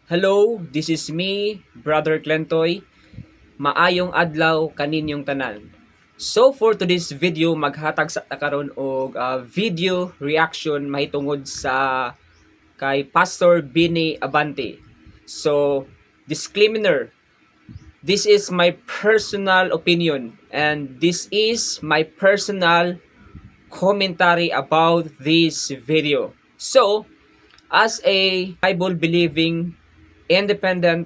Hello, this is me, Brother Clentoy. Maayong adlaw kaninyong tanan. So for today's video, maghatag sa karon og video reaction mahitungod sa kay Pastor Bini Abante. So, disclaimer, this is my personal opinion and this is my personal commentary about this video. So, as a Bible-believing, independent,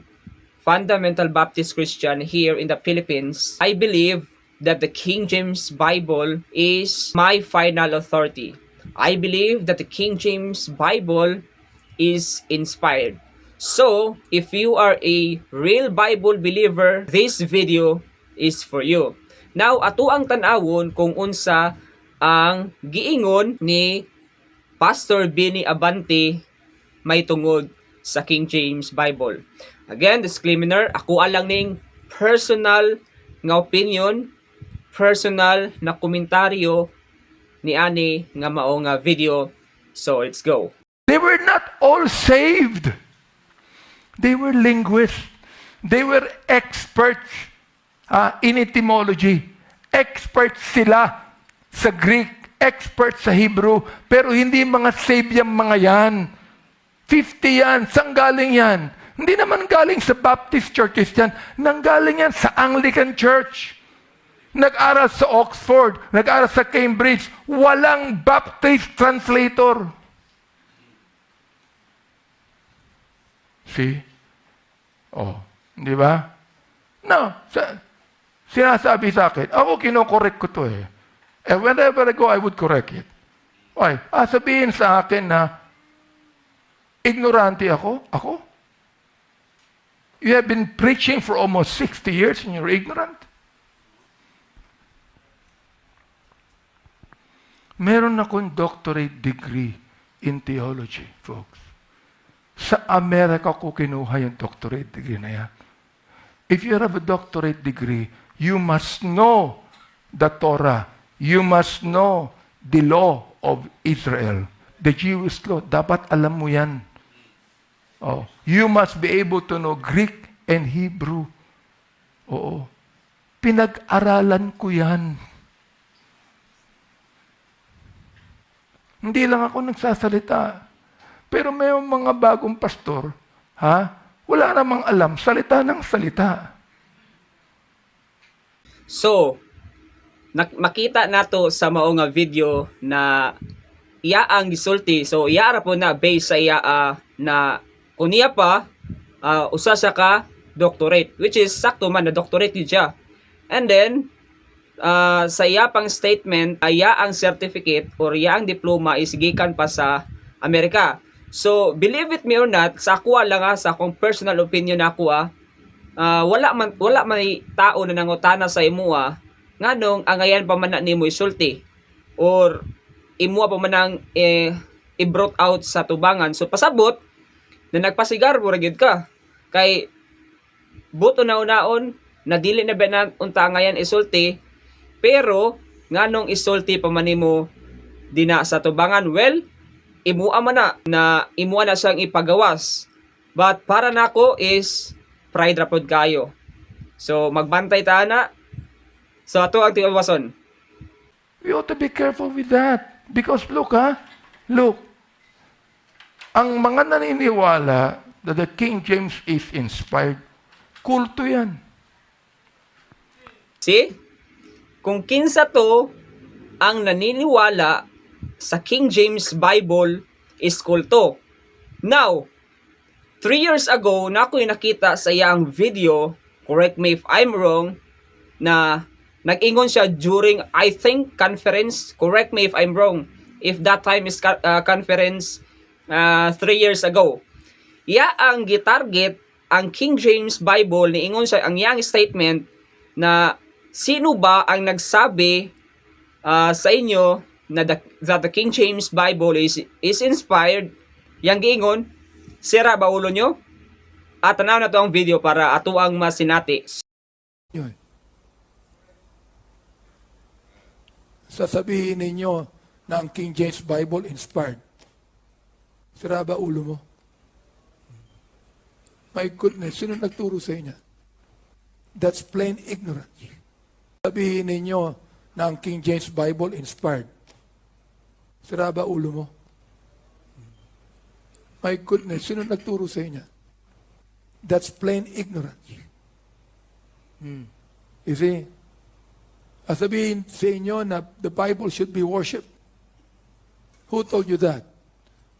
fundamental Baptist Christian here in the Philippines, I believe that the King James Bible is my final authority. I believe that the King James Bible is inspired. So, if you are a real Bible believer, this video is for you. Now, ato ang tanawon kung unsa ang giingon ni Pastor Bini Abante may tungod sa King James Bible. Again, disclaimer, ako alang ning personal nga opinion, personal na komentaryo ni ani nga mao nga video. So, let's go. They were not all saved. They were linguists. They were experts in etymology. Experts sila sa Greek, experts sa Hebrew, pero hindi mga saved yung mga yan. 50 yan. Saan galing yan? Hindi naman galing sa Baptist churches yan. Nanggaling yan sa Anglican Church. Nag-aral sa Oxford, nag-aral sa Cambridge. Walang Baptist translator. See? Oh, di ba? No, sinasabi sa akin, ako kinokorek ko to eh. And whenever I go, I would correct it. Why? Sabihin sa akin na ignorante ako? Ako? You have been preaching for almost 60 years and you're ignorant? Meron akong doctorate degree in theology, folks. Sa Amerika ko kinuha yung doctorate degree na yan. If you have a doctorate degree, you must know the Torah. You must know the law of Israel. The Jewish law. Dapat alam mo yan. Oh. You must be able to know Greek and Hebrew. Oo. Pinag-aralan ko yan. Hindi lang ako nagsasalita. Pero may mga bagong pastor, wala namang alam, salita ng salita. So, makita nato sa mao nga video na iya ang gisulti. So, iya ra po na base sa iya na kuniya pa usa sa ka doctorate, which is sakto man na doctorate niya. And then sa iya pang statement, iya ang certificate or iya ang diploma is gikan pa sa Amerika. So, believe it me or not, sa ako lang sa akong personal opinion ako wala man tao na nangutana sa imo nganong angayan pa man na nimo isulti or imo pa man ang i-brought out sa tubangan. So, pasabot na nagpasigar mo gyud ka kay buto na unaon na dili na ba na unta angayan isulti pero nganong isulti pa man nimo dina sa tubangan. Well, imuha man na imuha na siyang ipagawas. But para nako is pride rapod kayo. So magbantay ta na. So ato ang tiwason. We ought to be careful with that. Because look, look. Ang mga naniniwala that the King James is inspired, kulto yan. See? Kung kinsa to ang naniniwala sa King James Bible is kulto. Now, 3 years ago, na ako'y nakita sa iyang video, correct me if I'm wrong, na nag-ingon siya during, I think, conference, correct me if I'm wrong, if that time is conference 3 years ago. Iya ang gitarget, ang King James Bible, niingon siya, ang iyang statement, na sino ba ang nagsabi sa inyo na that the King James Bible is inspired, yang giingon, sira ba ulo nyo? At tanaw na to ang video para ato ang masinati. Yun. Sasabihin ninyo na ang King James Bible inspired. Sira ba ulo mo? My goodness, sino nagturo sa inyo? That's plain ignorance. Sabihin ninyo na ang King James Bible inspired. Sira ba ulo mo? My goodness, sino nagturo sa inyo? That's plain ignorance. You see? Sabihin sa inyo na the Bible should be worshipped. Who told you that?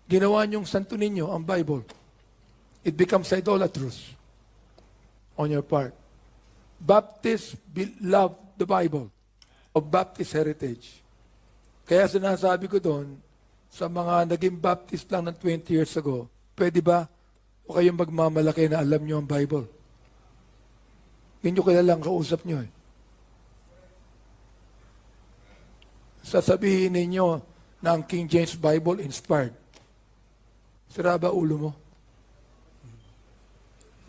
Ginawa niyong santo ninyo ang Bible. It becomes idolatrous on your part. Baptists love the Bible of Baptist heritage. Kaya sinasabi ko doon, sa mga naging Baptist lang ng 20 years ago, pwede ba o kayong magmamalaki na alam nyo ang Bible? Hindi nyo kilalang kausap nyo eh. Sasabihin ninyo na ang King James Bible inspired. Sira ba ulo mo?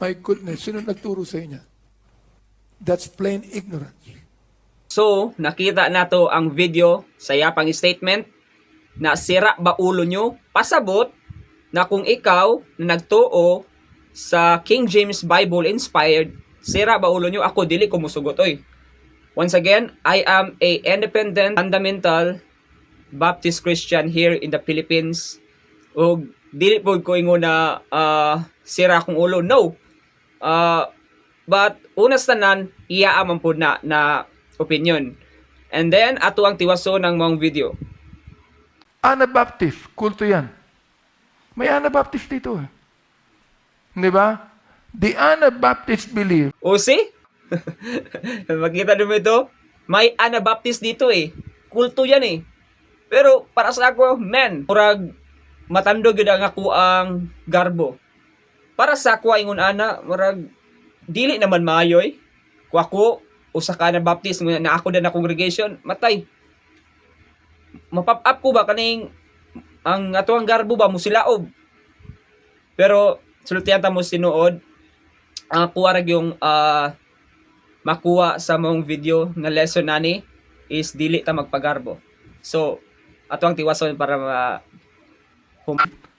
My goodness, sino nagturo sa inyo? That's plain ignorance. So, nakita nato ang video sa yapang statement na sira ba ulo nyo? Pasabot na kung ikaw na nagtuo sa King James Bible inspired, sira ba ulo nyo? Ako dili ko musugot oy. Once again, I am a independent fundamental Baptist Christian here in the Philippines. O dili po ko ingon na sira akong ulo. No. But unas tanan iyaaman po na opinion. And then ato ang tiwaso ng mga video. Anabaptist, kulto yan. May Anabaptist dito eh. Di ba? The Anabaptist believe. O see? Makita nyo ito? May Anabaptist dito eh. Kulto yan eh. Pero para sa ako, man, murag matandog yun ang ako ang garbo. Para sa ako ingon ana, murag dili naman maayoy. Kung ako, usa ka Anabaptist na ako na congregation, matay. Mapap up ko ba kaning ang ato ang garbo ba musilaob. Pero sultihan ta mo sinuod kuha rag yung makuha sa mong video na lesson nani is dili ta magpagarbo. So ato ang tiwason para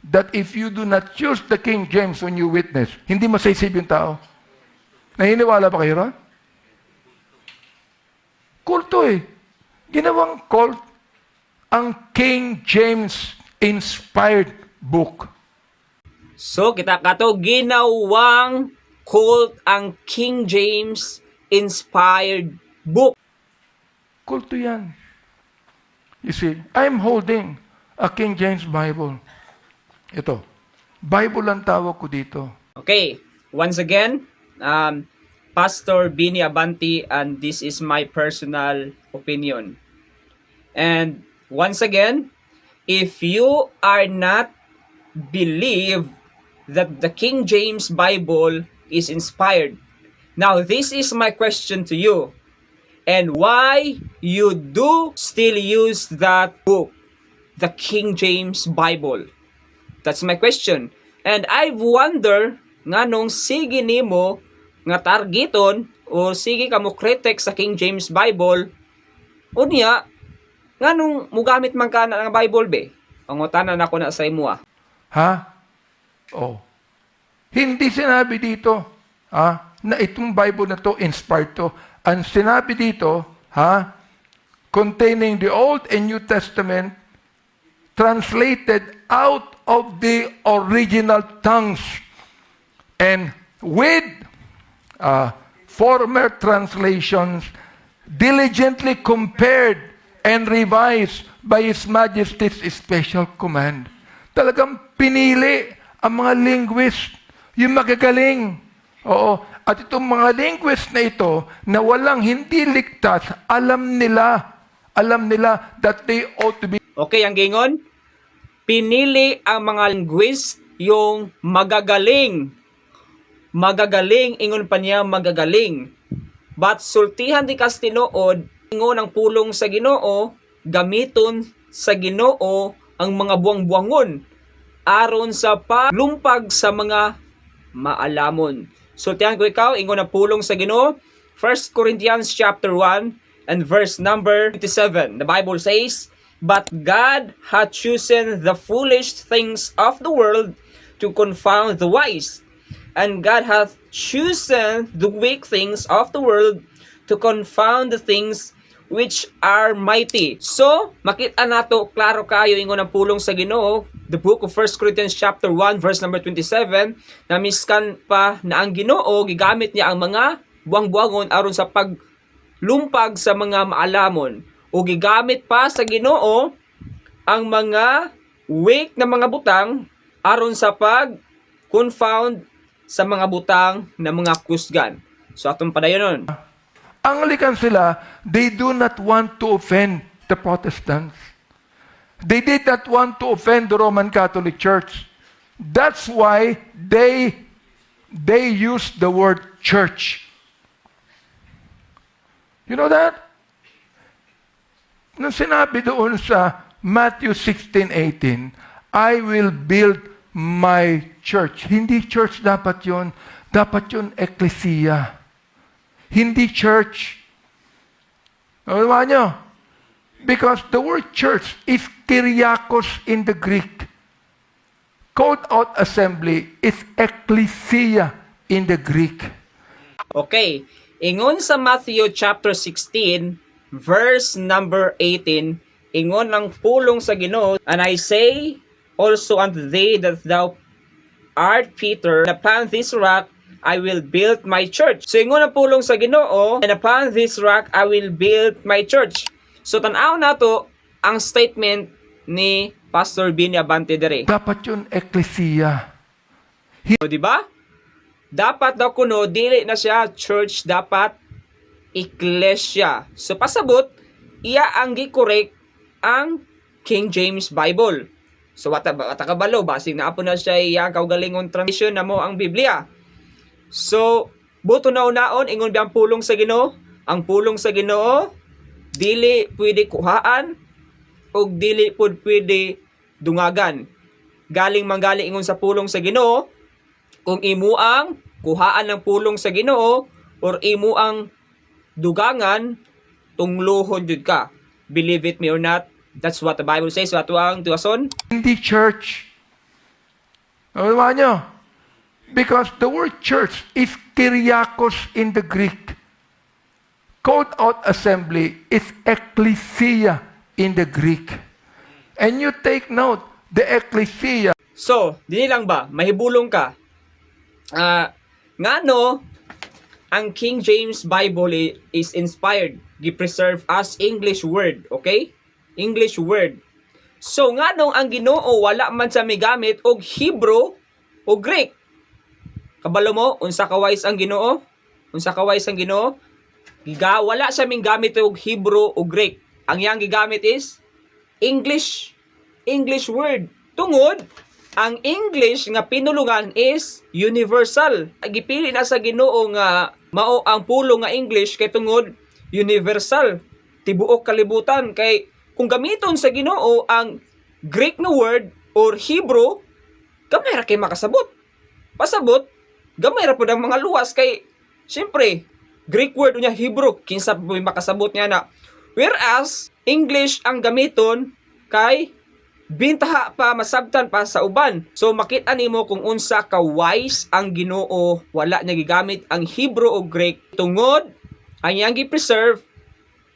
That if you do not choose the King James when you witness, hindi masisave yung tao. Naniniwala ba kayo ron? Kulto eh. Ginawang cult ang King James inspired book. So kita kato ginawang cult ang King James inspired book. Kulto yan. You see, I'm holding a King James Bible. Ito. Bible ang tawag ko dito. Okay, once again, Pastor Bini Abanti, and this is my personal opinion. And once again, if you are not believe that the King James Bible is inspired, now this is my question to you. And why you do still use that book, the King James Bible? That's my question. And I've wonder nga nung sige nimo nga targeton o sige ka mo critic sa King James Bible, unya nga nung mugamit man ka na ng Bible be? Pangutanan ako na sa imo Ha? Oh. Hindi sinabi dito, na itong Bible na to inspired to. Ang sinabi dito, containing the Old and New Testament, translated out of the original tongues, and with former translations, diligently compared and revised by His Majesty's special command. Talagang pinili ang mga linguist, yung magagaling. Oo. At itong mga linguist na ito, na walang hindi ligtas, alam nila that they ought to be. Okay, ang gingon, pinili ang mga linguist yung magagaling. Magagaling, ingon pa niya magagaling. But sultihan di kas tinuod, ingon ang pulong sa Ginoo, gamiton sa Ginoo ang mga buwang-buwangon aron sa paglumpag sa mga maalamon. Sultihan ko ikaw, ingon ang pulong sa Ginoo, 1 Corinthians chapter 1 and verse number 27. The Bible says, "But God hath chosen the foolish things of the world to confound the wise, And God hath chosen the weak things of the world to confound the things which are mighty. So, makita nato klaro kayo ingon ang pulong sa Ginoo, the book of 1 Corinthians chapter 1 verse number 27, na miskan pa na ang Ginoo gigamit niya ang mga buwang-buwangon aron sa paglumpag sa mga maalamon, o gigamit pa sa Ginoo ang mga weak na mga butang aron sa pag-confound sa mga butang na mga kusgan. So atong padayonon. Anglican sila, they do not want to offend the Protestants. They did not want to offend the Roman Catholic Church. That's why they use the word church. You know that? Nung sinabi doon sa Matthew 16:18, I will build my church. Hindi church dapat yon. Dapat yon ecclesia. Hindi church. Alam nyo? Because the word church is kyriakos in the Greek. Called out assembly is ecclesia in the Greek. Okay. Ingon sa Matthew chapter 16, verse number 18, ingon ang pulong sa Ginoo, and I say also unto thee that thou art Peter, and upon this rock I will build my church. So ingon ang pulong sa Ginoo, and upon this rock I will build my church. So tanaw nato ang statement ni Pastor Bini Abante dere. Dapat yun ecclesia. So, di ba? Dapat daw kuno dili na siya church, dapat iglesia. So pasabot iya ang gi-correct ang King James Bible. So wata kabalo basig na apo na siya iya kaugalingon translation na mo ang Biblia. So buto na unaon ingon biyang pulong sa Ginoo, ang pulong sa Ginoo dili pwede kuhaan o dili pud pwede dungagan. Galing manggaling ingon sa pulong sa Ginoo, kung imuang kuhaan ng pulong sa Ginoo or imuang dugangan, tunglohon jud ka. Believe it me or not, that's what the Bible says. Wato ang tuwason. Hindi church. Alam nyo? Because the word church is kyriakos in the Greek. Called out assembly is ecclesia in the Greek. And you take note, the ecclesia. So, dili lang ba, mahibulong ka. Ngano ang King James Bible is inspired, gi-preserve as English word, okay? English word. So nganong ang Ginoo wala man sa migamit og Hebrew o Greek? Kabalo mo unsa ka wise ang Ginoo? Unsa ka wise ang Ginoo? Wala siya migamit og Hebrew o Greek. Ang iyang gigamit is English. English word. Tungod ang English nga pinulungan is universal. Gipili na sa Ginoo nga mao ang pulong nga English kay tungod universal. Tibuok kalibutan kay kung gamiton sa Ginoo ang Greek na word or Hebrew, gamay ra kay makasabot. Pasabot, gamay ra pud ang mga luwas kay siyempre Greek word unya Hebrew kinsa pa makasabot niya na. Whereas English ang gamiton kay bintaha pa, masabtan pa sa uban. So makita nimo kung unsa ka wise ang Ginoo, wala niya gigamit ang Hebrew o Greek tungod ang iyang gi-preserve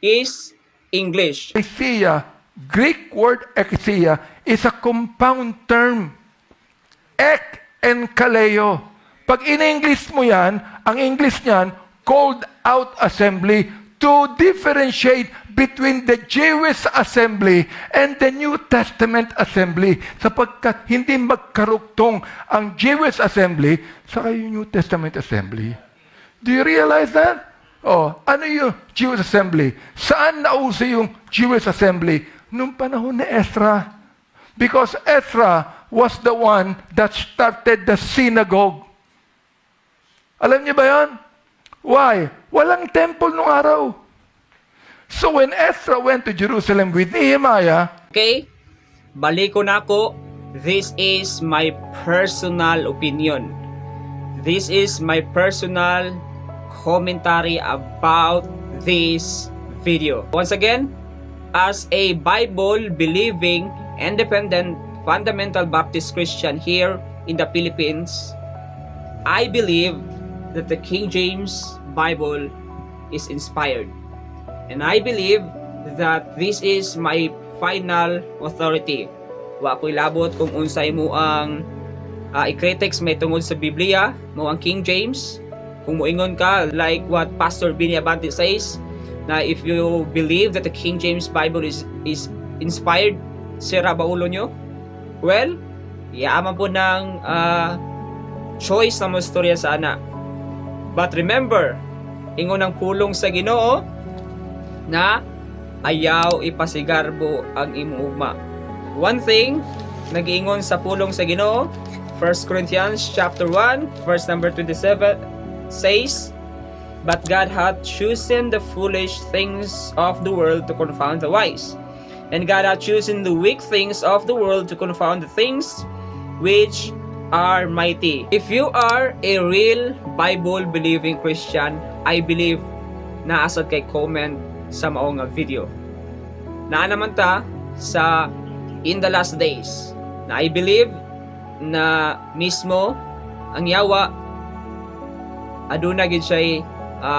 is English. Ecclesia, Greek word ecclesia is a compound term. Ek and kaleo. Pag in-English mo yan, ang English niyan, called out assembly to differentiate between the Jewish assembly and the New Testament assembly, sapagkat hindi magkarugtong ang Jewish assembly sa yung New Testament assembly. Do you realize that? Oh, ano yung Jewish assembly? Saan nauso yung Jewish assembly? Nung panahon ni Ezra. Because Ezra was the one that started the synagogue. Alam niyo ba yan? Why? Walang temple nung araw. So when Ezra went to Jerusalem with Nehemiah, Okay? Baliko na ako. This is my personal opinion. This is my personal commentary about this video. Once again, as a Bible-believing, independent, fundamental Baptist Christian here in the Philippines, I believe that the King James Bible is inspired. And I believe that this is my final authority. Wa ko'y labot kung unsay mo ang i-critics may tungod sa Biblia, mo ang King James. Kung moingon ka, like what Pastor Benny Abante says, na if you believe that the King James Bible is inspired, sira ba ulo nyo? Well, yaman po ng choice na mo storya sa ana. But remember, ingon ang pulong sa Ginoo na ayaw ipasigarbo ang imong ugma. One thing, nag-iingon sa pulong sa Ginoo, 1 Corinthians chapter 1, verse number 27, says, "But God hath chosen the foolish things of the world to confound the wise. And God hath chosen the weak things of the world to confound the things which are mighty." If you are a real Bible-believing Christian, I believe na asad kay comment sa mao nga video. Naa naman ta sa in the last days, na I believe na mismo ang yawa aduna gid siya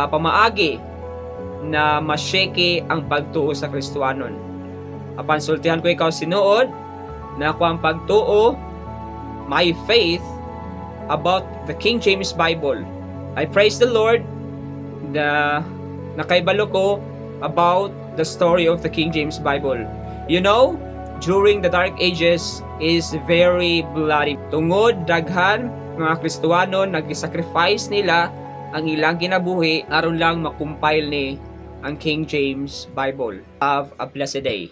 pamaagi na masyeke ang pagtuo sa Kristohanon. Apan sultihan ko ikaw sinuod na ako ang pagtuo, my faith about the King James Bible. I praise the Lord na nakaibalo ko about the story of the King James Bible. You know, during the Dark Ages is very bloody. Tungod daghan mga Kristohano nag-sacrifice nila ang ilang kinabuhi aron lang makumpile ni ang King James Bible. Have a blessed day.